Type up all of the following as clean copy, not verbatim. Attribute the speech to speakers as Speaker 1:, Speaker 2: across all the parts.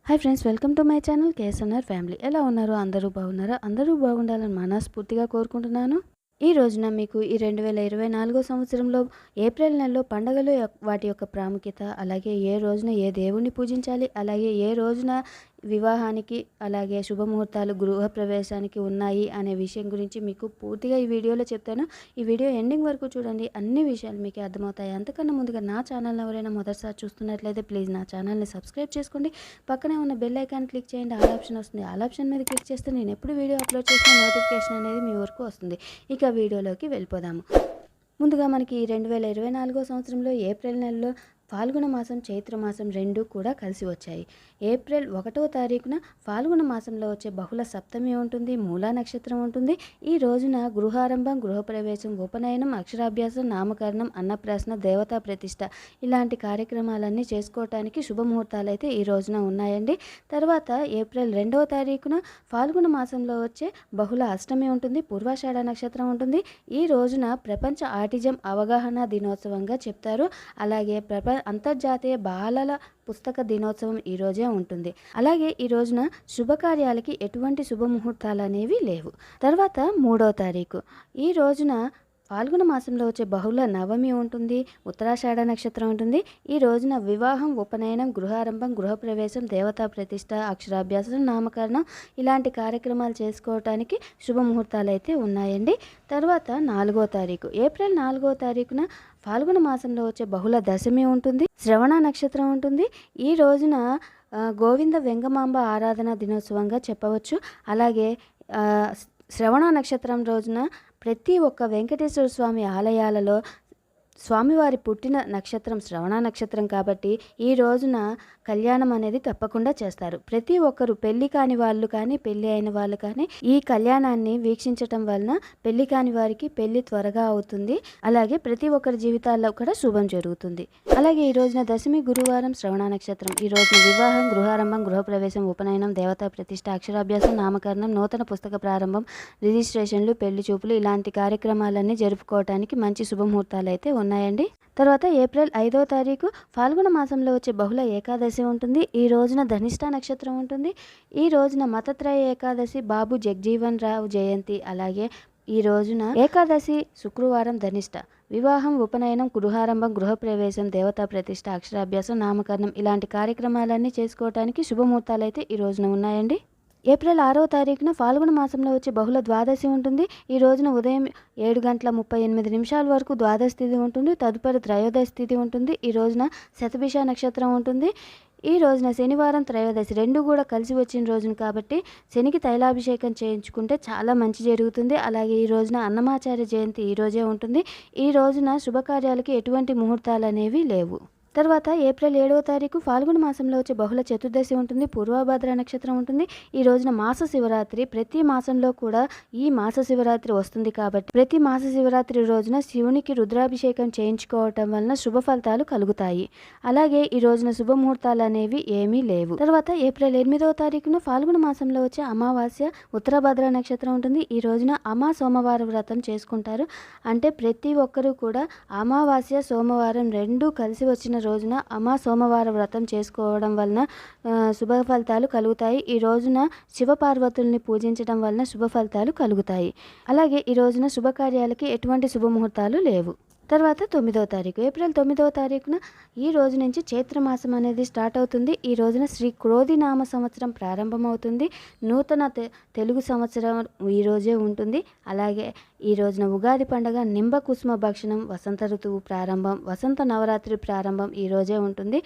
Speaker 1: Hi friends, welcome to my channel KSNR family. ఎలా ఉన్నారు? అందరూ బాగున్నారా? అందరూ బాగుండాలని మనస్ఫూర్తిగా కోరుకుంటున్నాను. ఈ రోజున మీకు ఈ 2024 సంవత్సరంలో ఏప్రిల్ నెలలో పండుగలు వాటి యొక్క ప్రాముఖ్యత, అలాగే ఏ రోజున ఏ దేవుణ్ణి పూజించాలి, అలాగే ఏ రోజున వివాహానికి అలాగే శుభముహూర్తాలు గృహప్రవేశానికి ఉన్నాయి అనే విషయం గురించి మీకు పూర్తిగా ఈ వీడియోలో చెప్తాను. ఈ వీడియో ఎండింగ్ వరకు చూడండి, అన్ని విషయాలు మీకు అర్థమవుతాయి. అంతకన్నా ముందుగా నా ఛానల్ని ఎవరైనా మొదటిసారి చూస్తున్నట్లయితే ప్లీజ్ నా ఛానల్ని సబ్స్క్రైబ్ చేసుకోండి. పక్కనే ఉన్న బెల్ ఐకాన్ క్లిక్ చేయండి. ఆల్ ఆప్షన్ వస్తుంది. ఆల్ ఆప్షన్ మీద క్లిక్ చేస్తే నేను ఎప్పుడు వీడియో అప్లోడ్ చేసిన నోటిఫికేషన్ అనేది మీ వరకు వస్తుంది. ఇక వీడియోలోకి వెళ్ళిపోదాము. ముందుగా మనకి 2024 సంవత్సరంలో ఏప్రిల్ నెలలో ఫాల్గుణ మాసం, చైత్ర మాసం రెండూ కూడా కలిసి వచ్చాయి. ఏప్రిల్ 1వ తారీఖున ఫాల్గుణ మాసంలో వచ్చే బహుళ సప్తమి ఉంటుంది, మూలా నక్షత్రం ఉంటుంది. ఈ రోజున గృహారంభం, గృహప్రవేశం, ఉపనయనం, అక్షరాభ్యాసం, నామకరణం, అన్నప్రాసన, దేవతా ప్రతిష్ట ఇలాంటి కార్యక్రమాలన్నీ చేసుకోవటానికి శుభముహూర్తాలు అయితే ఈ రోజున ఉన్నాయండి. తర్వాత ఏప్రిల్ 2వ తారీఖున ఫాల్గుణ మాసంలో వచ్చే బహుళ అష్టమి ఉంటుంది, పూర్వాషాఢ నక్షత్రం ఉంటుంది. ఈ రోజున ప్రపంచ ఆటిజం అవగాహన దినోత్సవంగా చెప్తారు. అలాగే అంతర్జాతీయ బాలల పుస్తక దినోత్సవం ఈ రోజే ఉంటుంది. అలాగే ఈ రోజున శుభకార్యాలకి ఎటువంటి శుభముహూర్తాలు అనేవి లేవు. తర్వాత 3వ తారీఖు ఈ రోజున ఫాల్గుణ మాసంలో వచ్చే బహుళ నవమి ఉంటుంది, ఉత్తరాషాఢ నక్షత్రం ఉంటుంది. ఈ రోజున వివాహం, ఉపనయనం, గృహారంభం, గృహప్రవేశం, దేవతా ప్రతిష్ట, అక్షరాభ్యాసం, నామకరణం ఇలాంటి కార్యక్రమాలు చేసుకోవటానికి శుభముహూర్తాలు అయితే ఉన్నాయండి. తర్వాత 4వ తారీఖు ఏప్రిల్ 4వ తారీఖున ఫాల్గుణ మాసంలో వచ్చే బహుళ దశమి ఉంటుంది, శ్రవణ నక్షత్రం ఉంటుంది. ఈ రోజున గోవింద వెంగమాంబ ఆరాధన దినోత్సవంగా చెప్పవచ్చు. అలాగే శ్రవణ నక్షత్రం రోజున ప్రతి ఒక్క వెంకటేశ్వర స్వామి ఆలయాలలో స్వామివారి పుట్టిన నక్షత్రం శ్రవణ నక్షత్రం కాబట్టి ఈ రోజున కళ్యాణం అనేది తప్పకుండా చేస్తారు. ప్రతి ఒక్కరు పెళ్లి కాని వాళ్ళు కానీ పెళ్లి అయిన వాళ్ళు కానీ ఈ కళ్యాణాన్ని వీక్షించటం వలన పెళ్లి కాని వారికి పెళ్లి త్వరగా అవుతుంది. అలాగే ప్రతి ఒక్కరి జీవితాల్లో కూడా శుభం జరుగుతుంది. అలాగే ఈ రోజున దశమి గురువారం, శ్రవణ నక్షత్రం. ఈ రోజున వివాహం, గృహారంభం, గృహప్రవేశం, ఉపనయనం, దేవతా ప్రతిష్ట, అక్షరాభ్యాసం, నామకరణం, నూతన పుస్తక ప్రారంభం, రిజిస్ట్రేషన్లు, పెళ్లి చూపులు ఇలాంటి కార్యక్రమాలన్నీ జరుపుకోవడానికి మంచి శుభముహూర్తాలు అయితే ఉన్నాయండి. తర్వాత ఏప్రిల్ 5వ తారీఖు ఫాల్గుణ మాసంలో వచ్చే బహుళ ఏకాదశి ఉంటుంది. ఈ రోజున ధనిష్ట నక్షత్రం ఉంటుంది. ఈ రోజున మతత్రయ ఏకాదశి, బాబు జగ్జీవన్ రావు జయంతి. అలాగే ఈ రోజున ఏకాదశి శుక్రవారం ధనిష్ట. వివాహం, ఉపనయనం, గృహారంభం, గృహప్రవేశం, దేవతా ప్రతిష్ట, అక్షరాభ్యాసం, నామకరణం ఇలాంటి కార్యక్రమాలన్నీ చేసుకోవడానికి శుభముహూర్తాలు అయితే ఈ రోజున ఉన్నాయండి. ఏప్రిల్ 6వ తారీఖున ఫాల్గుణ మాసంలో వచ్చే బహుళ ద్వాదశి ఉంటుంది. ఈ రోజున ఉదయం 7:38 వరకు ద్వాదశి తిథి ఉంటుంది. తదుపరి త్రయోదశి తిథి ఉంటుంది. ఈ రోజున శతభిష నక్షత్రం ఉంటుంది. ఈ రోజున శనివారం, త్రయోదశి రెండు కూడా కలిసి వచ్చిన రోజున కాబట్టి శనికి తైలాభిషేకం చేయించుకుంటే చాలా మంచి జరుగుతుంది. అలాగే ఈ రోజున అన్నమాచార్య జయంతి ఈ రోజే ఉంటుంది. ఈ రోజున శుభకార్యాలకి ఎటువంటి ముహూర్తాలు అనేవి లేవు. తర్వాత ఏప్రిల్ 7వ తారీఖు ఫాల్గుణ మాసంలో వచ్చే బహుళ చతుర్దశి ఉంటుంది, పూర్వభద్ర నక్షత్రం ఉంటుంది. ఈ రోజున మాస శివరాత్రి. ప్రతి మాసంలో కూడా ఈ మాస శివరాత్రి వస్తుంది కాబట్టి ప్రతి మాస శివరాత్రి రోజున శివునికి రుద్రాభిషేకం చేయించుకోవటం వలన శుభ ఫలితాలు కలుగుతాయి. అలాగే ఈ రోజున శుభముహూర్తాలు అనేవి ఏమీ లేవు. తర్వాత ఏప్రిల్ 8వ తారీఖున ఫాల్గుణ మాసంలో వచ్చే అమావాస్య, ఉత్తరభద్ర నక్షత్రం ఉంటుంది. ఈ రోజున అమా సోమవార వ్రతం చేసుకుంటారు. అంటే ప్రతి ఒక్కరూ కూడా అమావాస్య, సోమవారం రెండూ కలిసి వచ్చిన రోజున అమా సోమవార వ్రతం చేసుకోవడం వలన శుభ ఫలితాలు కలుగుతాయి. ఈ రోజున శివపార్వతుల్ని పూజించడం వలన శుభ ఫలితాలు కలుగుతాయి. అలాగే ఈ రోజున శుభకార్యాలకి ఎటువంటి శుభముహూర్తాలు లేవు. తర్వాత 9వ తారీఖు ఏప్రిల్ 9వ తారీఖున ఈ రోజు నుంచి చైత్రమాసం అనేది స్టార్ట్ అవుతుంది. ఈ రోజున శ్రీ క్రోధినామ సంవత్సరం ప్రారంభమవుతుంది. నూతన తెలుగు సంవత్సరం ఈ రోజే ఉంటుంది. అలాగే ఈ రోజున ఉగాది పండుగ, నింబ కుసుమ భక్షణం, వసంత ఋతువు ప్రారంభం, వసంత నవరాత్రి ప్రారంభం ఈ రోజే ఉంటుంది.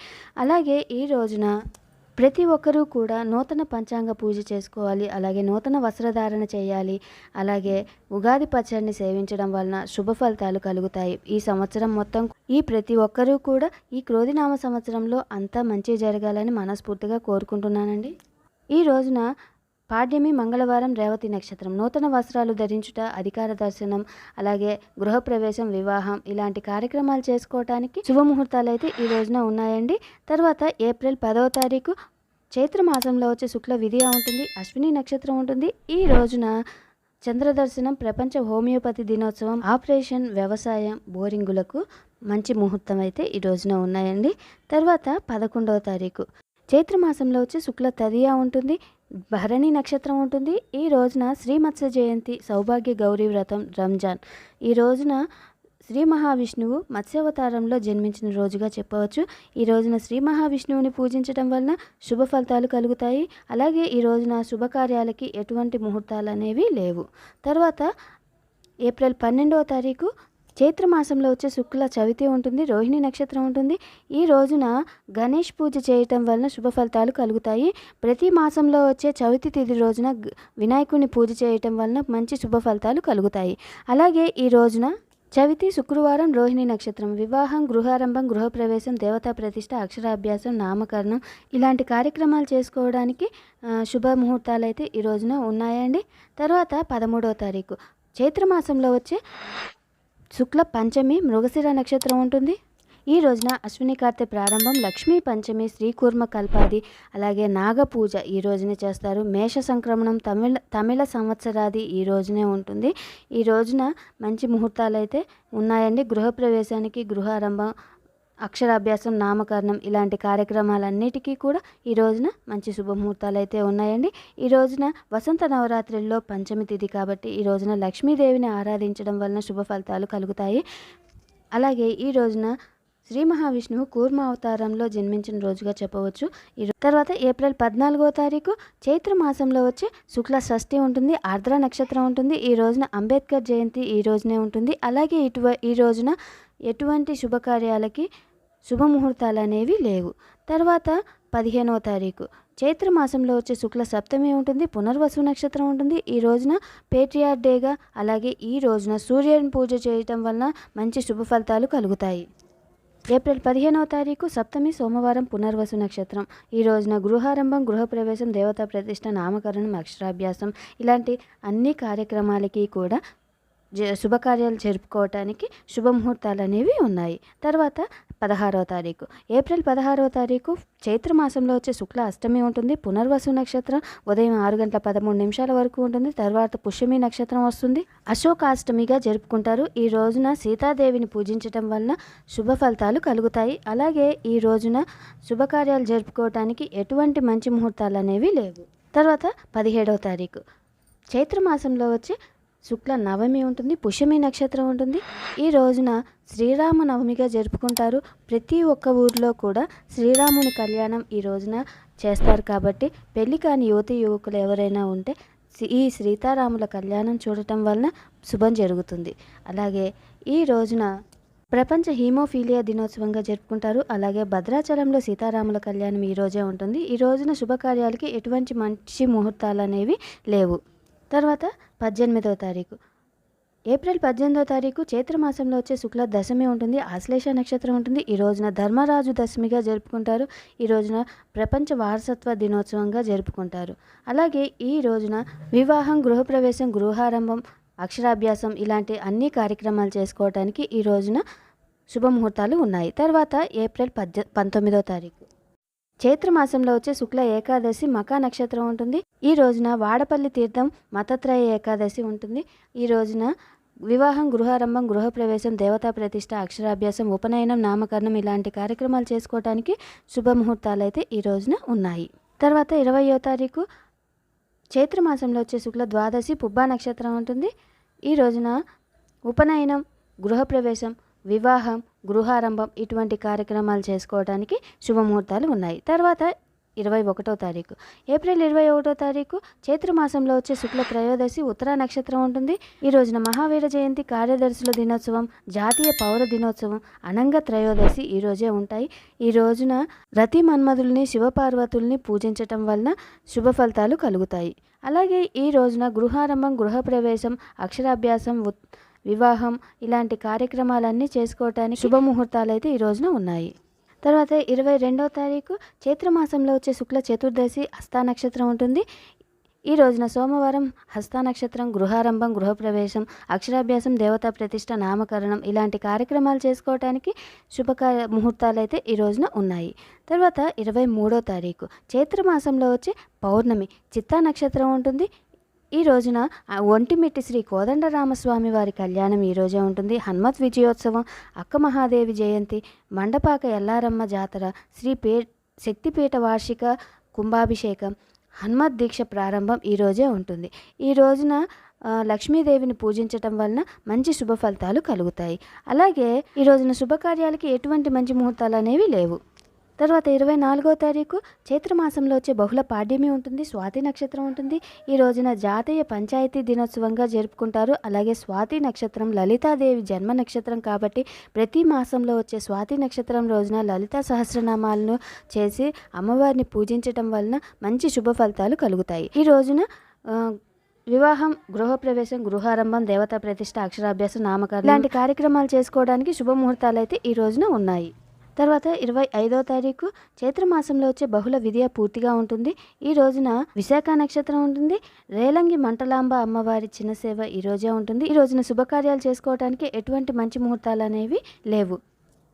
Speaker 1: అలాగే ఈ రోజున ప్రతి ఒక్కరూ కూడా నూతన పంచాంగ పూజ చేసుకోవాలి. అలాగే నూతన వస్త్రధారణ చేయాలి. అలాగే ఉగాది పచ్చడిని సేవించడం వలన శుభ ఫలితాలు కలుగుతాయి. ఈ సంవత్సరం మొత్తం ప్రతి ఒక్కరూ కూడా ఈ క్రోధినామ సంవత్సరంలో అంతా మంచి జరగాలని మనస్ఫూర్తిగా కోరుకుంటున్నానండి. ఈ రోజున పాడ్యమి మంగళవారం, రేవతి నక్షత్రం. నూతన వస్త్రాలు ధరించుట, అధికార దర్శనం, అలాగే గృహప్రవేశం, వివాహం ఇలాంటి కార్యక్రమాలు చేసుకోవటానికి శుభముహూర్తాలు అయితే ఈ రోజున ఉన్నాయండి. తర్వాత ఏప్రిల్ 10వ తారీఖు చైత్రమాసంలో వచ్చే శుక్ల విధియ ఉంటుంది, అశ్విని నక్షత్రం ఉంటుంది. ఈ రోజున చంద్రదర్శనం, ప్రపంచ హోమియోపతి దినోత్సవం, ఆపరేషన్ వ్యవసాయం, బోరింగులకు మంచి ముహూర్తం అయితే ఈ రోజున ఉన్నాయండి. తర్వాత 11వ తారీఖు చైత్రమాసంలో వచ్చి శుక్ల తదియా ఉంటుంది, భరణి నక్షత్రం ఉంటుంది. ఈ రోజున శ్రీ మత్స్య జయంతి, సౌభాగ్య గౌరీ వ్రతం, రంజాన్. ఈ రోజున శ్రీ మహావిష్ణువు మత్స్యావతారంలో జన్మించిన రోజుగా చెప్పవచ్చు. ఈ రోజున శ్రీ మహావిష్ణువుని పూజించడం వలన శుభ ఫలితాలు కలుగుతాయి. అలాగే ఈ రోజున శుభకార్యాలకి ఎటువంటి ముహూర్తాలు అనేవి లేవు. తర్వాత ఏప్రిల్ 12వ తారీఖు చైత్రమాసంలో వచ్చే శుక్ల చవితి ఉంటుంది, రోహిణి నక్షత్రం ఉంటుంది. ఈ రోజున గణేష్ పూజ చేయటం వలన శుభ ఫలితాలు కలుగుతాయి. ప్రతి మాసంలో వచ్చే చవితి తిథి రోజున వినాయకుడిని పూజ చేయటం వలన మంచి శుభ ఫలితాలు కలుగుతాయి. అలాగే ఈ రోజున చవితి శుక్రవారం, రోహిణి నక్షత్రం, వివాహం, గృహారంభం, గృహప్రవేశం, దేవతా ప్రతిష్ట, అక్షరాభ్యాసం, నామకరణం ఇలాంటి కార్యక్రమాలు చేసుకోవడానికి శుభముహూర్తాలు అయితే ఈ రోజున ఉన్నాయండి. తర్వాత 13వ తారీఖు చైత్రమాసంలో వచ్చే శుక్ల పంచమి, మృగశిర నక్షత్రం ఉంటుంది. ఈ రోజున అశ్విని కార్తె ప్రారంభం, లక్ష్మీ పంచమి, శ్రీకూర్మ కల్పాది, అలాగే నాగపూజ ఈ రోజునే చేస్తారు. మేష సంక్రమణం, తమిళ సంవత్సరాది ఈ రోజునే ఉంటుంది. ఈ రోజున మంచి ముహూర్తాలు అయితే ఉన్నాయండి. గృహప్రవేశానికి, గృహారంభం, అక్షరాభ్యాసం, నామకరణం ఇలాంటి కార్యక్రమాలన్నిటికీ కూడా ఈ రోజున మంచి శుభముహూర్తాలు అయితే ఉన్నాయండి. ఈ రోజున వసంత నవరాత్రుల్లో పంచమి తిథి కాబట్టి ఈ రోజున లక్ష్మీదేవిని ఆరాధించడం వలన శుభ ఫలితాలు కలుగుతాయి. అలాగే ఈ రోజున శ్రీ మహావిష్ణువు కూర్మ అవతారంలో జన్మించిన రోజుగా చెప్పవచ్చు. తర్వాత ఏప్రిల్ 14వ తారీఖు చైత్రమాసంలో వచ్చే శుక్ల షష్ఠి ఉంటుంది, ఆర్ద్ర నక్షత్రం ఉంటుంది. ఈ రోజున అంబేద్కర్ జయంతి ఈ రోజునే ఉంటుంది. అలాగే ఈ రోజున ఎటువంటి శుభకార్యాలకి శుభముహూర్తాలు అనేవి లేవు. తర్వాత 15వ తారీఖు చైత్రమాసంలో వచ్చే శుక్ల సప్తమి ఉంటుంది, పునర్వసు నక్షత్రం ఉంటుంది. ఈ రోజున పేట్రియార్ డేగా, అలాగే ఈ రోజున సూర్యుని పూజ చేయటం వలన మంచి శుభ ఫలితాలు కలుగుతాయి. ఏప్రిల్ 15వ తారీఖు సప్తమి సోమవారం, పునర్వసు నక్షత్రం. ఈ రోజున గృహారంభం, గృహప్రవేశం, దేవతా ప్రతిష్ట, నామకరణం, అక్షరాభ్యాసం ఇలాంటి అన్ని కార్యక్రమాలకి కూడా శుభకార్యాలు జరుపుకోవటానికి శుభముహూర్తాలు అనేవి ఉన్నాయి. తర్వాత 16వ తారీఖు ఏప్రిల్ 16వ తారీఖు చైత్రమాసంలో వచ్చే శుక్ల అష్టమి ఉంటుంది, పునర్వసు నక్షత్రం ఉదయం 6:13 వరకు ఉంటుంది. తర్వాత పుష్యమి నక్షత్రం వస్తుంది. అశోకాష్టమిగా జరుపుకుంటారు. ఈ రోజున సీతాదేవిని పూజించటం వలన శుభ ఫలితాలు కలుగుతాయి. అలాగే ఈ రోజున శుభకార్యాలు జరుపుకోవటానికి ఎటువంటి మంచి ముహూర్తాలు అనేవి లేవు. తర్వాత 17వ తారీఖు చైత్రమాసంలో వచ్చే శుక్ల నవమి ఉంటుంది, పుష్యమి నక్షత్రం ఉంటుంది. ఈ రోజున శ్రీరామ నవమిగా జరుపుకుంటారు. ప్రతి ఒక్క ఊరిలో కూడా శ్రీరాముని కళ్యాణం ఈ రోజున చేస్తారు. కాబట్టి పెళ్లి కాని యువతి యువకులు ఎవరైనా ఉంటే ఈ సీతారాముల కళ్యాణం చూడటం వలన శుభం జరుగుతుంది. అలాగే ఈ రోజున ప్రపంచ హీమోఫీలియా దినోత్సవంగా జరుపుకుంటారు. అలాగే భద్రాచలంలో సీతారాముల కళ్యాణం ఈ రోజే ఉంటుంది. ఈ రోజున శుభకార్యాలకి ఎటువంటి మంచి ముహూర్తాలు అనేవి లేవు. తర్వాత 18వ తారీఖు ఏప్రిల్ 18వ తారీఖు చైత్రమాసంలో వచ్చే శుక్ల దశమి ఉంటుంది, ఆశ్లేష నక్షత్రం ఉంటుంది. ఈ రోజున ధర్మరాజు దశమిగా జరుపుకుంటారు. ఈ రోజున ప్రపంచ వారసత్వ దినోత్సవంగా జరుపుకుంటారు. అలాగే ఈ రోజున వివాహం, గృహప్రవేశం, గృహారంభం, అక్షరాభ్యాసం ఇలాంటి అన్ని కార్యక్రమాలు చేసుకోవడానికి ఈ రోజున శుభముహూర్తాలు ఉన్నాయి. తర్వాత ఏప్రిల్ 19వ తారీఖు చైత్రమాసంలో వచ్చే శుక్ల ఏకాదశి మకా నక్షత్రం ఉంటుంది. ఈ రోజున వాడపల్లి తీర్థం మతత్రయ ఏకాదశి ఉంటుంది. ఈ రోజున వివాహం, గృహారంభం, గృహప్రవేశం, దేవతా ప్రతిష్ట, అక్షరాభ్యాసం, ఉపనయనం, నామకరణం ఇలాంటి కార్యక్రమాలు చేసుకోవడానికి శుభముహూర్తాలు అయితే ఈ రోజున ఉన్నాయి. తర్వాత 20వ తారీఖు చైత్రమాసంలో వచ్చే శుక్ల ద్వాదశి పుబ్బా నక్షత్రం ఉంటుంది. ఈ రోజున ఉపనయనం, గృహప్రవేశం, వివాహం, గృహారంభం ఇటువంటి కార్యక్రమాలు చేసుకోవడానికి శుభముహూర్తాలు ఉన్నాయి. తర్వాత 21వ తారీఖు ఏప్రిల్ 21వ తారీఖు చైత్రమాసంలో వచ్చే శుక్ల త్రయోదశి ఉత్తరా నక్షత్రం ఉంటుంది. ఈ రోజున మహావీర జయంతి, కార్యదర్శుల దినోత్సవం, జాతీయ పౌర దినోత్సవం, అనంగ త్రయోదశి ఈ రోజే ఉంటాయి. ఈ రోజున రతి మన్మధుల్ని, శివపార్వతుల్ని పూజించటం వలన శుభ ఫలితాలు కలుగుతాయి. అలాగే ఈ రోజున గృహారంభం, గృహప్రవేశం, అక్షరాభ్యాసం, వివాహం ఇలాంటి కార్యక్రమాలన్నీ చేసుకోవటానికి శుభముహూర్తాలు అయితే ఈ రోజున ఉన్నాయి. తర్వాత 22వ తారీఖు చైత్రమాసంలో వచ్చే శుక్ల చతుర్దశి హస్తా నక్షత్రం ఉంటుంది. ఈ రోజున సోమవారం హస్తా నక్షత్రం, గృహారంభం, గృహప్రవేశం, అక్షరాభ్యాసం, దేవతా ప్రతిష్ట, నామకరణం ఇలాంటి కార్యక్రమాలు చేసుకోవటానికి ముహూర్తాలు అయితే ఈ రోజున ఉన్నాయి. తర్వాత 23వ తారీఖు చైత్రమాసంలో వచ్చే పౌర్ణమి చిత్తా నక్షత్రం ఉంటుంది. ఈ రోజున ఒంటిమిట్టి శ్రీ కోదండరామస్వామి వారి కళ్యాణం ఈ రోజే ఉంటుంది. హనుమత్ విజయోత్సవం, అక్క మహాదేవి జయంతి, మండపాక ఎల్లారమ్మ జాతర, శక్తిపీఠ వార్షిక కుంభాభిషేకం, హనుమత్ దీక్ష ప్రారంభం ఈరోజే ఉంటుంది. ఈ రోజున లక్ష్మీదేవిని పూజించటం వలన మంచి శుభ ఫలితాలు కలుగుతాయి. అలాగే ఈ రోజున శుభకార్యాలకి ఎటువంటి మంచి ముహూర్తాలు అనేవి లేవు. తర్వాత 24వ తారీఖు చైత్రమాసంలో వచ్చే బహుళ పాడ్యమి ఉంటుంది. స్వాతి నక్షత్రం ఉంటుంది. ఈ రోజున జాతీయ పంచాయతీ దినోత్సవంగా జరుపుకుంటారు. అలాగే స్వాతి నక్షత్రం లలితాదేవి జన్మ నక్షత్రం కాబట్టి ప్రతి మాసంలో వచ్చే స్వాతి నక్షత్రం రోజున లలితా సహస్రనామాలను చేసి అమ్మవారిని పూజించటం వలన మంచి శుభ ఫలితాలు కలుగుతాయి. ఈ రోజున వివాహం, గృహప్రవేశం, గృహారంభం, దేవతా ప్రతిష్ఠ, అక్షరాభ్యాసం, నామకరణం ఇలాంటి కార్యక్రమాలు చేసుకోవడానికి శుభముహూర్తాలు అయితే ఈ రోజున ఉన్నాయి. తర్వాత 25వ తారీఖు చైత్రమాసంలో వచ్చే బహుళ విద్య పూర్తిగా ఉంటుంది. ఈ రోజున విశాఖ నక్షత్రం ఉంటుంది. రేలంగి మంటలాంబ అమ్మవారి చిన్న సేవ ఈ రోజే ఉంటుంది. ఈ రోజున శుభకార్యాలు చేసుకోవడానికి ఎటువంటి మంచి ముహూర్తాలు అనేవి లేవు.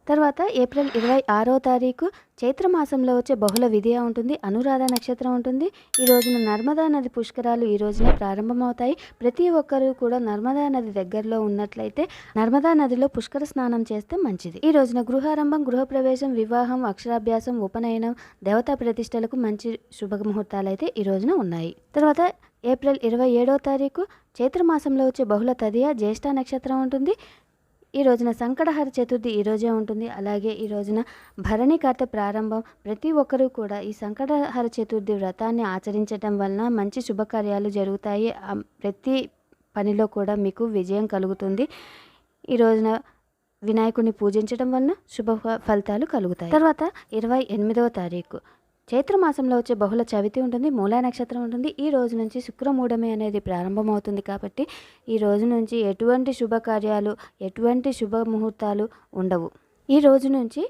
Speaker 1: తర్వాత ఏప్రిల్ 26వ తారీఖు చైత్రమాసంలో వచ్చే బహుళ విధియ ఉంటుంది. అనురాధ నక్షత్రం ఉంటుంది. ఈ రోజున నర్మదా నది పుష్కరాలు ఈ రోజున ప్రారంభమవుతాయి. ప్రతి ఒక్కరూ కూడా నర్మదా నది దగ్గరలో ఉన్నట్లయితే నర్మదా నదిలో పుష్కర స్నానం చేస్తే మంచిది. ఈ రోజున గృహారంభం, గృహప్రవేశం, వివాహం, అక్షరాభ్యాసం, ఉపనయనం, దేవతా ప్రతిష్టలకు మంచి శుభ ముహూర్తాలు అయితే ఈ రోజున ఉన్నాయి. తర్వాత ఏప్రిల్ 27వ తారీఖు చైత్రమాసంలో వచ్చే బహుళ తదియ జ్యేష్ఠ నక్షత్రం ఉంటుంది. ఈ రోజున సంకటహర చతుర్థి ఈ రోజే ఉంటుంది. అలాగే ఈ రోజున భరణి కార్తె ప్రారంభం. ప్రతి ఒక్కరూ కూడా ఈ సంకటహర చతుర్థి వ్రతాన్ని ఆచరించడం వలన మంచి శుభకార్యాలు జరుగుతాయి. ప్రతి పనిలో కూడా మీకు విజయం కలుగుతుంది. ఈ రోజున వినాయకుడిని పూజించడం వలన శుభ ఫలితాలు కలుగుతాయి. తర్వాత 28వ తారీఖు చైత్రమాసంలో వచ్చే బహుళ చవితి ఉంటుంది. మూలా నక్షత్రం ఉంటుంది. ఈ రోజు నుంచి శుక్రమూఢమి అనేది ప్రారంభమవుతుంది కాబట్టి ఈ రోజు నుంచి ఎటువంటి శుభకార్యాలు, ఎటువంటి శుభ ముహూర్తాలు ఉండవు. ఈ రోజు నుంచి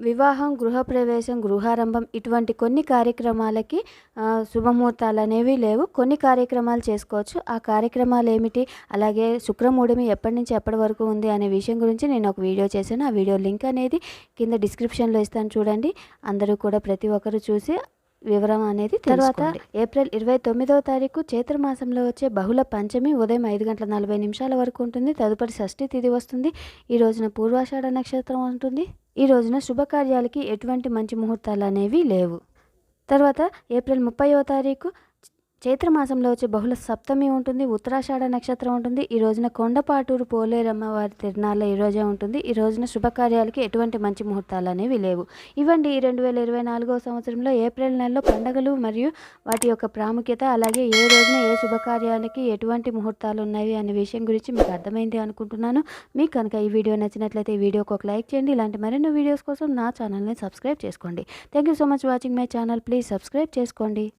Speaker 1: వివాహం, గృహప్రవేశం, గృహారంభం ఇటువంటి కొన్ని కార్యక్రమాలకి శుభముహూర్తాలు అనేవి లేవు. కొన్ని కార్యక్రమాలు చేసుకోవచ్చు. ఆ కార్యక్రమాలు ఏమిటి, అలాగే శుక్రమూఢమి ఎప్పటి నుంచి ఎప్పటి వరకు ఉంది అనే విషయం గురించి నేను ఒక వీడియో చేశాను. ఆ వీడియో లింక్ అనేది కింద డిస్క్రిప్షన్లో ఇస్తాను, చూడండి. అందరూ కూడా ప్రతి ఒక్కరు చూసి వివరం అనేది. తర్వాత ఏప్రిల్ 29వ తారీఖు చైత్రమాసంలో వచ్చే బహుళ పంచమి ఉదయం 5:40 వరకు ఉంటుంది. తదుపరి షష్ఠి తిథి వస్తుంది. ఈ రోజున పూర్వాషాఢ నక్షత్రం ఉంటుంది. ఈ రోజున శుభకార్యాలకి ఎటువంటి మంచి ముహూర్తాలు అనేవి లేవు. తర్వాత ఏప్రిల్ 30వ తారీఖు చైత్రమాసంలో వచ్చే బహుళ సప్తమి ఉంటుంది. ఉత్తరాషాఢ నక్షత్రం ఉంటుంది. ఈ రోజున కొండపాటూరు పోలేరమ్మ వారి తిరునాళ్ళ ఈ రోజే ఉంటుంది. ఈ రోజున శుభకార్యాలకి ఎటువంటి మంచి ముహూర్తాలు అనేవి లేవు. ఇవ్వండి ఈ 2024వ సంవత్సరంలో ఏప్రిల్ నెలలో పండుగలు మరియు వాటి యొక్క ప్రాముఖ్యత, అలాగే ఏ రోజున ఏ శుభకార్యాలకి ఎటువంటి ముహూర్తాలు ఉన్నాయి అనే విషయం గురించి మీకు అర్థమైంది అనుకుంటున్నాను. మీకు కనుక ఈ వీడియో నచ్చినట్లయితే ఈ వీడియోకి ఒక లైక్ చేయండి. ఇలాంటి మరిన్ని వీడియోస్ కోసం నా ఛానల్ని సబ్స్క్రైబ్ చేసుకోండి. Thank you so much watching my channel. Please subscribe చేసుకోండి.